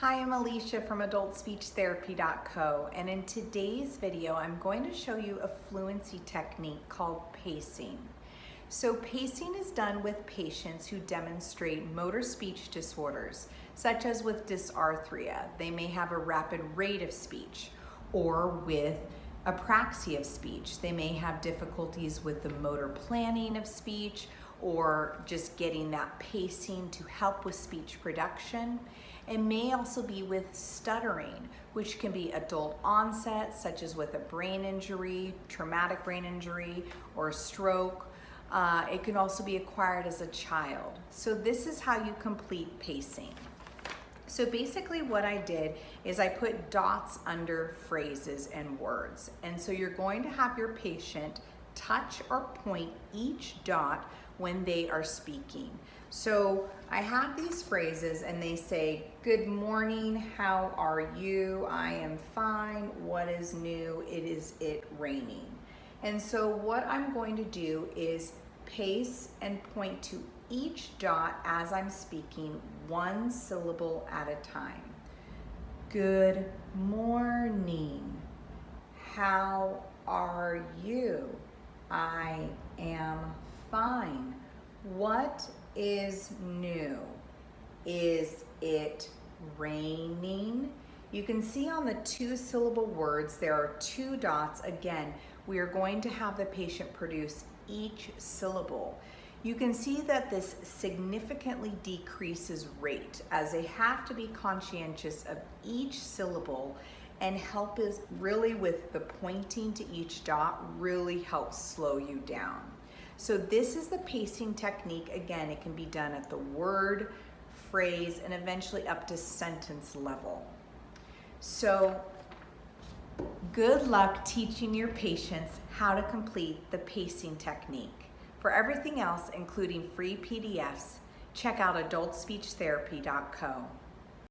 Hi, I'm Alisha from adultspeechtherapy.co, and in today's video I'm going to show you a fluency technique called pacing. So pacing is done with patients who demonstrate motor speech disorders, such as with dysarthria. They may have a rapid rate of speech, or with apraxia of speech. They may have difficulties with the motor planning of speech, or just getting that pacing to help with speech production. It may also be with stuttering, which can be adult onset, such as with a brain injury, traumatic brain injury, or a stroke. It can also be acquired as a child. So this is how you complete pacing. So basically what I did is I put dots under phrases and words. And so you're going to have your patient touch or point each dot when they are speaking. So I have these phrases and they say, good morning, how are you? I am fine, what is new? It raining. And so what I'm going to do is pace and point to each dot as I'm speaking, one syllable at a time. Good morning, how are you? I am fine. What is new? Is it raining? You can see on the 2-syllable words there are 2 dots. Again, we are going to have the patient produce each syllable. You can see that this significantly decreases rate, as they have to be conscientious of each syllable, and help is really with the pointing to each dot really helps slow you down. So this is the pacing technique. Again, it can be done at the word, phrase, and eventually up to sentence level. So good luck teaching your patients how to complete the pacing technique. For everything else, including free PDFs, check out adultspeechtherapy.co.